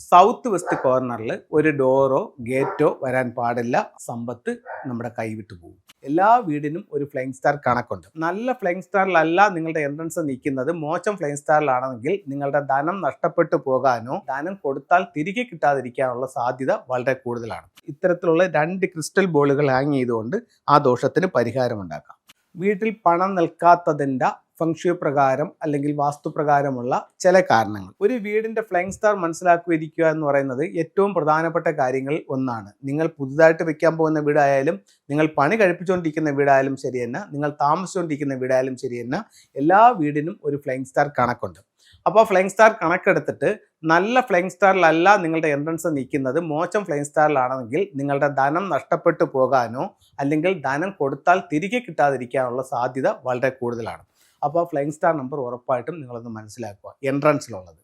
South west കോർണറിൽ ഒരു ഡോറോ ഗേറ്റോ വരാൻ പാടില്ല. സമ്പത്ത് നമ്മുടെ കൈവിട്ടു പോകും. എല്ലാ വീടിനും ഒരു ഫ്ലൈങ് സ്റ്റാർ കണക്കുണ്ട്. നല്ല ഫ്ലൈങ് സ്റ്റാറിലല്ല നിങ്ങളുടെ എൻട്രൻസ് നിൽക്കുന്നത്, മോശം ഫ്ലൈങ് സ്റ്റാറിലാണെങ്കിൽ നിങ്ങളുടെ ധനം നഷ്ടപ്പെട്ടു പോകാനോ ധനം കൊടുത്താൽ തിരികെ കിട്ടാതിരിക്കാനുള്ള സാധ്യത വളരെ കൂടുതലാണ്. ഇത്തരത്തിലുള്ള 2 ക്രിസ്റ്റൽ ബോളുകൾ ഹാങ് ചെയ്തുകൊണ്ട് ആ ദോഷത്തിന് പരിഹാരമുണ്ടാക്കാം. വീട്ടിൽ പണം നിൽക്കാത്തതിൻ്റെ ഫംഗ്ഷു പ്രകാരം അല്ലെങ്കിൽ വാസ്തുപ്രകാരമുള്ള ചില കാരണങ്ങൾ. ഒരു വീടിന്റെ ഫ്ലൈങ് സ്റ്റാർ മനസ്സിലാക്കിയിരിക്കുക എന്ന് പറയുന്നത് ഏറ്റവും പ്രധാനപ്പെട്ട കാര്യങ്ങളിൽ ഒന്നാണ്. നിങ്ങൾ പുതുതായിട്ട് വെക്കാൻ പോകുന്ന വീടായാലും, നിങ്ങൾ പണി കഴിപ്പിച്ചുകൊണ്ടിരിക്കുന്ന വീടായാലും ശരി തന്നെ, നിങ്ങൾ താമസിച്ചുകൊണ്ടിരിക്കുന്ന വീടായാലും ശരി തന്നെ, എല്ലാ വീടിനും ഒരു ഫ്ലൈങ് സ്റ്റാർ കണക്കുണ്ട്. അപ്പോൾ ഫ്ലൈങ് സ്റ്റാർ കണക്കെടുത്തിട്ട് നല്ല ഫ്ലൈങ് സ്റ്റാറിലല്ല നിങ്ങളുടെ എൻട്രൻസ് നിൽക്കുന്നത്, മോശം ഫ്ലൈങ് സ്റ്റാറിലാണെങ്കിൽ നിങ്ങളുടെ ധനം നഷ്ടപ്പെട്ടു പോകാനോ അല്ലെങ്കിൽ ധനം കൊടുത്താൽ തിരികെ കിട്ടാതിരിക്കാനുള്ള സാധ്യത വളരെ കൂടുതലാണ്. അപ്പോൾ ഫ്ലൈങ് സ്റ്റാർ നമ്പർ ഉറപ്പായിട്ടും നിങ്ങളൊന്ന് മനസ്സിലാക്കുക, എൻട്രൻസിലുള്ളത്.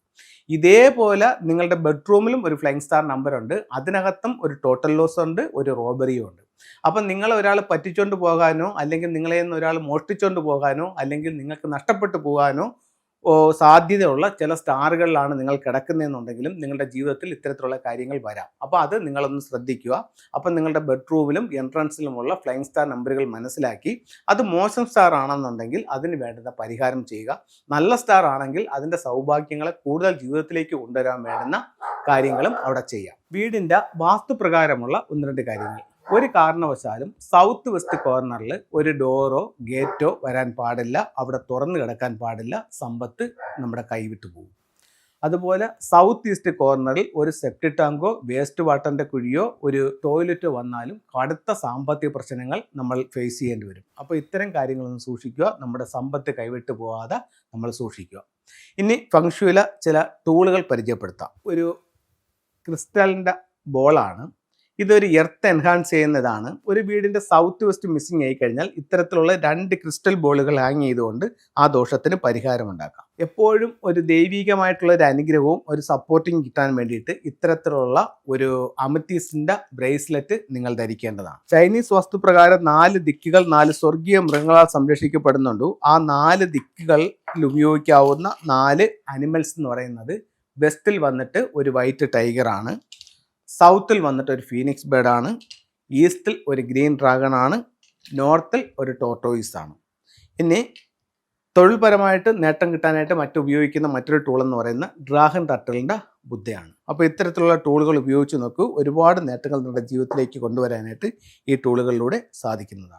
ഇതേപോലെ നിങ്ങളുടെ ബെഡ്റൂമിലും ഒരു ഫ്ലൈങ് സ്റ്റാർ നമ്പർ ഉണ്ട്. അതിനകത്തും ഒരു ടോട്ടൽ ലോസ് ഉണ്ട്, ഒരു റോബറിയും ഉണ്ട്. അപ്പം നിങ്ങൾ ഒരാൾ പറ്റിച്ചുകൊണ്ട് പോകാനോ അല്ലെങ്കിൽ നിങ്ങളെ നിന്ന് ഒരാൾ മോഷ്ടിച്ചുകൊണ്ട് പോകാനോ അല്ലെങ്കിൽ നിങ്ങൾക്ക് നഷ്ടപ്പെട്ടു പോകാനോ സാധ്യതയുള്ള ചില സ്റ്റാറുകളിലാണ് നിങ്ങൾ കിടക്കുന്നതെന്നുണ്ടെങ്കിലും നിങ്ങളുടെ ജീവിതത്തിൽ ഇത്തരത്തിലുള്ള കാര്യങ്ങൾ വരാം. അപ്പോൾ അത് നിങ്ങളൊന്ന് ശ്രദ്ധിക്കുക. അപ്പം നിങ്ങളുടെ ബെഡ്റൂമിലും എൻട്രൻസിലുമുള്ള ഫ്ലൈങ് സ്റ്റാർ നമ്പറുകൾ മനസ്സിലാക്കി അത് മോശം സ്റ്റാർ ആണെന്നുണ്ടെങ്കിൽ അതിന് വേണ്ടുന്ന പരിഹാരം ചെയ്യുക. നല്ല സ്റ്റാർ ആണെങ്കിൽ അതിൻ്റെ സൗഭാഗ്യങ്ങളെ കൂടുതൽ ജീവിതത്തിലേക്ക് കൊണ്ടുവരാൻ വേണ്ടുന്ന കാര്യങ്ങളും അവിടെ ചെയ്യാം. വീടിൻ്റെ വാസ്തുപ്രകാരമുള്ള 1-2 കാര്യങ്ങൾ. ഒരു കാരണവശാലും സൗത്ത് വെസ്റ്റ് കോർണറിൽ ഒരു ഡോറോ ഗേറ്റോ വരാൻ പാടില്ല. അവിടെ തുറന്നു കിടക്കാൻ പാടില്ല. സമ്പത്ത് നമ്മുടെ കൈവിട്ടു പോകും. അതുപോലെ സൗത്ത് ഈസ്റ്റ് കോർണറിൽ ഒരു സെപ്റ്റി ടാങ്കോ വേസ്റ്റ് വാട്ടറിൻ്റെ കുഴിയോ ഒരു ടോയ്ലറ്റോ വന്നാലും കടുത്ത സാമ്പത്തിക പ്രശ്നങ്ങൾ നമ്മൾ ഫേസ് ചെയ്യേണ്ടി വരും. അപ്പോൾ ഇത്തരം കാര്യങ്ങളൊന്ന് സൂക്ഷിക്കുക. നമ്മുടെ സമ്പത്ത് കൈവിട്ടു പോകാതെ നമ്മൾ സൂക്ഷിക്കുക. ഇനി ഫംഗ്ഷുവിലെ ചില ടൂളുകൾ പരിചയപ്പെടുത്താം. ഒരു ക്രിസ്റ്റലിൻ്റെ ബോളാണ്. ഇതൊരു എർത്ത് എൻഹാൻസ് ചെയ്യുന്നതാണ്. ഒരു വീടിൻ്റെ സൗത്ത് വെസ്റ്റ് മിസ്സിങ് ആയി കഴിഞ്ഞാൽ ഇത്തരത്തിലുള്ള 2 ക്രിസ്റ്റൽ ബോളുകൾ ഹാങ് ചെയ്തുകൊണ്ട് ആ ദോഷത്തിന് പരിഹാരമുണ്ടാക്കാം. എപ്പോഴും ഒരു ദൈവികമായിട്ടുള്ള ഒരു അനുഗ്രഹവും ഒരു സപ്പോർട്ടിങ് കിട്ടാൻ വേണ്ടിയിട്ട് ഇത്തരത്തിലുള്ള ഒരു അമത്തീസിൻ്റെ ബ്രേസ്ലെറ്റ് നിങ്ങൾ ധരിക്കേണ്ടതാണ്. ചൈനീസ് വാസ്തുപ്രകാരം 4 ദിക്കുകൾ 4 സ്വർഗീയ മൃഗങ്ങളാൽ സംരക്ഷിക്കപ്പെടുന്നുണ്ട്. ആ 4 ദിക്കുകളിൽ ഉപയോഗിക്കാവുന്ന 4 അനിമൽസ് എന്ന് പറയുന്നത് വെസ്റ്റിൽ വന്നിട്ട് ഒരു വൈറ്റ് ടൈഗറാണ്, സൗത്തിൽ വന്നിട്ട് ഒരു ഫീനിക്സ് ബേർഡാണ്, ഈസ്റ്റിൽ ഒരു ഗ്രീൻ ഡ്രാഗൺ ആണ്, നോർത്തിൽ ഒരു ടോർട്ടോയിസ് ആണ്. ഇനി തൊഴിൽപരമായിട്ട് നേട്ടം കിട്ടാനായിട്ട് ഉപയോഗിക്കുന്ന മറ്റൊരു ടൂൾ എന്ന് പറയുന്ന ഡ്രാഗൺ ടർട്ടിലിൻ്റെ ബുദ്ധയാണ്. അപ്പോൾ ഇത്തരത്തിലുള്ള ടൂളുകൾ ഉപയോഗിച്ച് നോക്കൂ. ഒരുപാട് നേട്ടങ്ങൾ നമ്മുടെ ജീവിതത്തിലേക്ക് കൊണ്ടുവരാനായിട്ട് ഈ ടൂളുകളിലൂടെ സാധിക്കുന്നതാണ്.